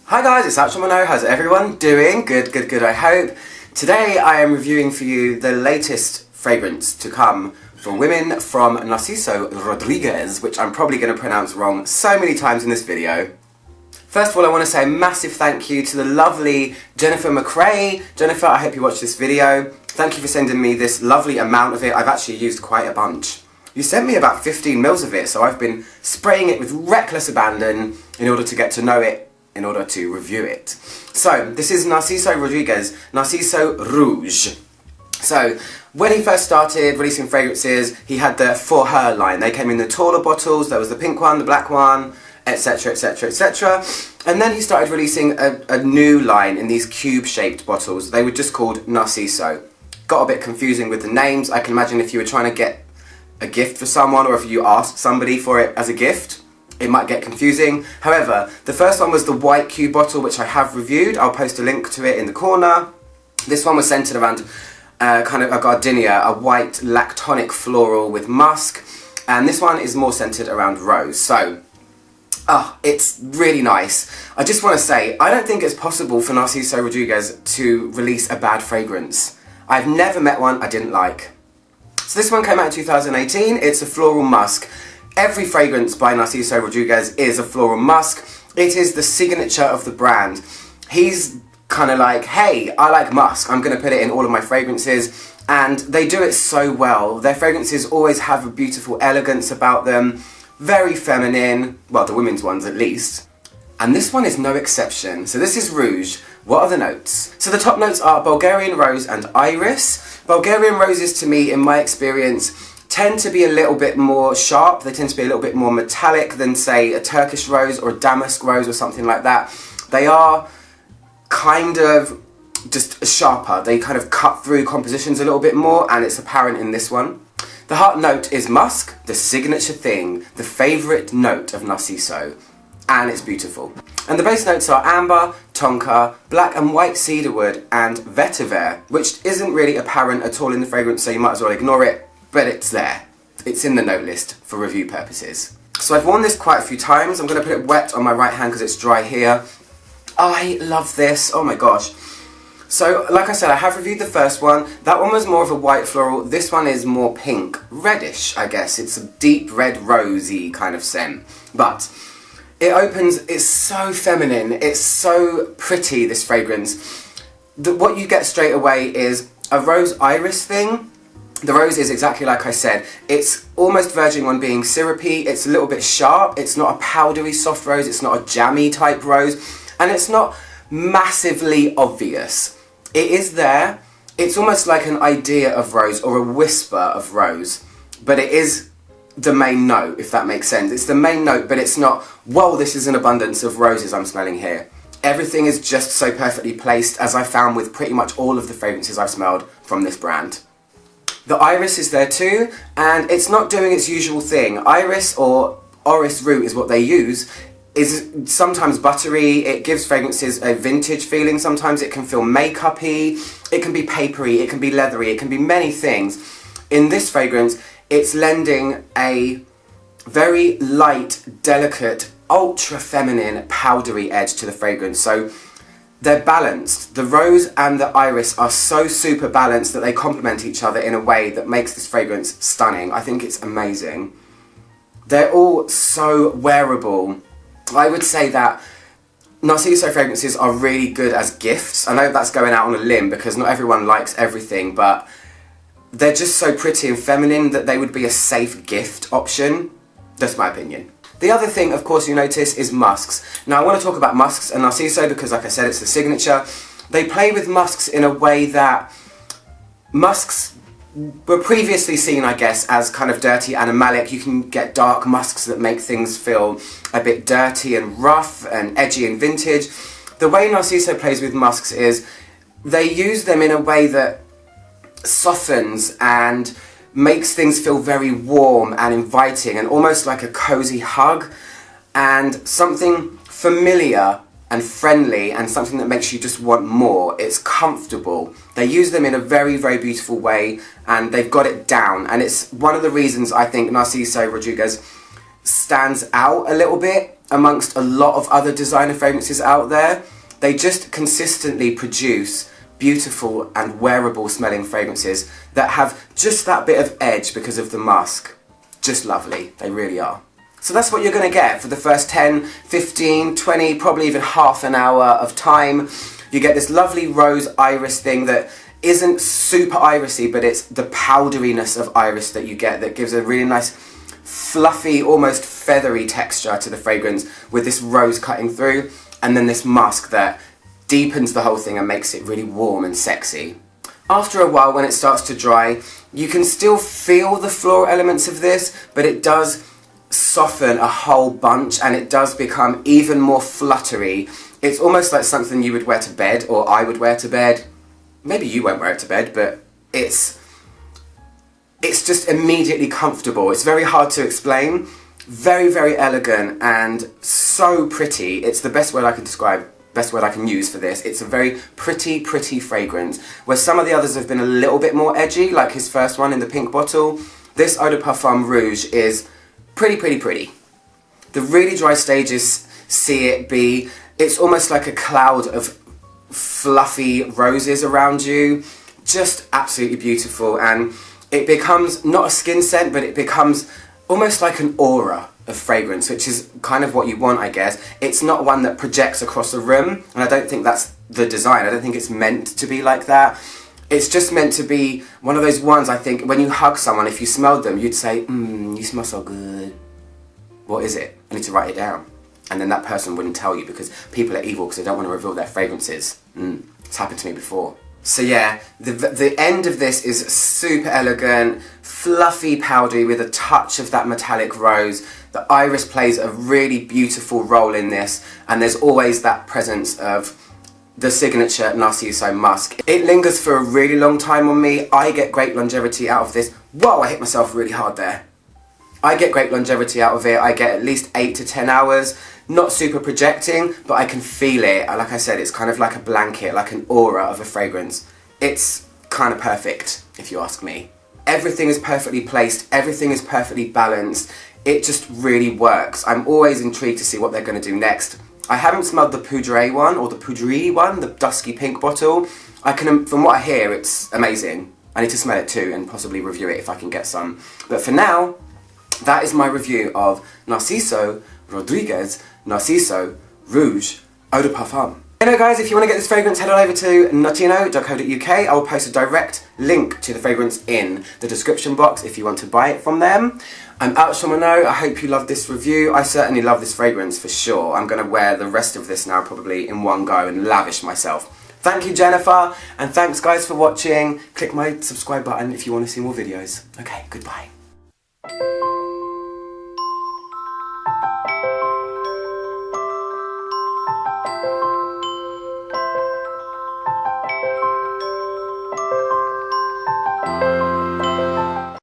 Hi guys, it's Achomano. How's everyone doing? Good, I hope. Today I am reviewing for you the latest fragrance to come for women from Narciso Rodriguez, which I'm probably going to pronounce wrong so many times in this video. First of all, I want to say a massive thank you to the lovely Jennifer McRae. Jennifer, I hope you watch this video. Thank you for sending me this lovely amount of it. I've actually used quite a bunch. You sent me about 15 mils of it, so I've been spraying it with reckless abandon in order to get to know it, in order to review it. So, this is Narciso Rodriguez, Narciso Rouge. So, when he first started releasing fragrances, he had the For Her line. They came in the taller bottles, there was the pink one, the black one, etc, etc, etc. And then he started releasing a new line in these cube-shaped bottles. They were just called Narciso. Got a bit confusing with the names. I can imagine if you were trying to get a gift for someone, or if you asked somebody for it as a gift, it might get confusing. However, the first one was the white cube bottle, which I have reviewed. I'll post a link to it in the corner. This one was centered around kind of a gardenia, a white lactonic floral with musk. And this one is more centered around rose. So, it's really nice. I just want to say, I don't think it's possible for Narciso Rodriguez to release a bad fragrance. I've never met one I didn't like. So this one came out in 2018, it's a Floral Musk. Every fragrance by Narciso Rodriguez is a Floral Musk. It is the signature of the brand. He's kind of like, hey, I like musk, I'm going to put it in all of my fragrances. And they do it so well. Their fragrances always have a beautiful elegance about them. Very feminine, well, the women's ones at least. And this one is no exception. So this is Rouge. What are the notes? So the top notes are Bulgarian Rose and Iris. Bulgarian roses, to me, in my experience, tend to be a little bit more sharp. They tend to be a little bit more metallic than, say, a Turkish rose or a damask rose or something like that. They are kind of just sharper. They kind of cut through compositions a little bit more, and it's apparent in this one. The heart note is musk, the signature thing, the favourite note of Narciso. And it's beautiful. And the base notes are amber, tonka, black and white cedarwood, and vetiver, which isn't really apparent at all in the fragrance, so you might as well ignore it, but it's there. It's in the note list for review purposes. So I've worn this quite a few times. I'm going to put it wet on my right hand because it's dry here. I love this. Oh my gosh. So, like I said, I have reviewed the first one. That one was more of a white floral. This one is more pink, reddish, I guess. It's a deep red rosy kind of scent. But it opens, it's so feminine, it's so pretty, this fragrance. What you get straight away is a rose iris thing. The rose is exactly like I said. It's almost verging on being syrupy, it's a little bit sharp, it's not a powdery soft rose, it's not a jammy type rose, and it's not massively obvious. It is there, it's almost like an idea of rose or a whisper of rose, but it is the main note, if that makes sense. It's the main note, but it's not, whoa, this is an abundance of roses I'm smelling here. Everything is just so perfectly placed, as I found with pretty much all of the fragrances I've smelled from this brand. The iris is there too, and it's not doing its usual thing. Iris, or orris root is what they use, is sometimes buttery, it gives fragrances a vintage feeling, sometimes it can feel makeup-y, it can be papery, it can be leathery, it can be many things. In this fragrance, it's lending a very light, delicate, ultra-feminine, powdery edge to the fragrance. So they're balanced. The rose and the iris are so super balanced that they complement each other in a way that makes this fragrance stunning. I think it's amazing. They're all so wearable. I would say that Narciso fragrances are really good as gifts. I know that's going out on a limb because not everyone likes everything, but they're just so pretty and feminine that they would be a safe gift option. That's my opinion. The other thing, of course, you notice is musks. Now, I want to talk about musks and Narciso because, like I said, it's the signature. They play with musks in a way that musks were previously seen, I guess, as kind of dirty animalic. You can get dark musks that make things feel a bit dirty and rough and edgy and vintage. The way Narciso plays with musks is they use them in a way that softens and makes things feel very warm and inviting and almost like a cozy hug, and something familiar and friendly and something that makes you just want more. It's comfortable. They use them in a very, very beautiful way, and they've got it down, and it's one of the reasons I think Narciso Rodriguez stands out a little bit amongst a lot of other designer fragrances out there. They just consistently produce beautiful and wearable smelling fragrances that have just that bit of edge because of the musk. Just lovely, they really are. So that's what you're going to get for the first 10, 15, 20, probably even half an hour of time. You get this lovely rose iris thing that isn't super irisy, but it's the powderiness of iris that you get that gives a really nice fluffy, almost feathery texture to the fragrance with this rose cutting through, and then this musk that deepens the whole thing and makes it really warm and sexy. After a while, when it starts to dry, you can still feel the floral elements of this, but it does soften a whole bunch and it does become even more fluttery. It's almost like something you would wear to bed, or I would wear to bed. Maybe you won't wear it to bed, but it's just immediately comfortable. It's very hard to explain. Very, very elegant and so pretty. It's the best word I can describe, best word I can use for this. It's a very pretty, pretty fragrance. Where some of the others have been a little bit more edgy, like his first one in the pink bottle, this Eau de Parfum Rouge is pretty, pretty, pretty. The really dry stages see it be, it's almost like a cloud of fluffy roses around you. Just absolutely beautiful, and it becomes not a skin scent, but it becomes almost like an aura of fragrance, which is kind of what you want, I guess. It's not one that projects across a room, and I don't think that's the design. I don't think it's meant to be like that. It's just meant to be one of those ones, I think, when you hug someone, if you smelled them, you'd say, you smell so good. What is it? I need to write it down. And then that person wouldn't tell you because people are evil because they don't want to reveal their fragrances. It's happened to me before. So yeah, the end of this is super elegant, fluffy, powdery with a touch of that metallic rose. The iris plays a really beautiful role in this, and there's always that presence of the signature Narciso musk. It lingers for a really long time on me. I get great longevity out of this. Whoa, I hit myself really hard there. I get great longevity out of it. I get at least 8 to 10 hours. Not super projecting, but I can feel it. Like I said, it's kind of like a blanket, like an aura of a fragrance. It's kind of perfect, if you ask me. Everything is perfectly placed. Everything is perfectly balanced. It just really works. I'm always intrigued to see what they're going to do next. I haven't smelled the Poudre one, or the Poudre one, the dusky pink bottle. From what I hear, it's amazing. I need to smell it too, and possibly review it if I can get some. But for now, that is my review of Narciso Rodriguez Narciso Rouge Eau de Parfum. Anyway guys, if you want to get this fragrance, head on over to notino.co.uk. I will post a direct link to the fragrance in the description box if you want to buy it from them. I'm out Shomano. I hope you love this review. I certainly love this fragrance for sure. I'm going to wear the rest of this now probably in one go and lavish myself. Thank you, Jennifer, and thanks guys for watching. Click my subscribe button if you want to see more videos. Okay, goodbye.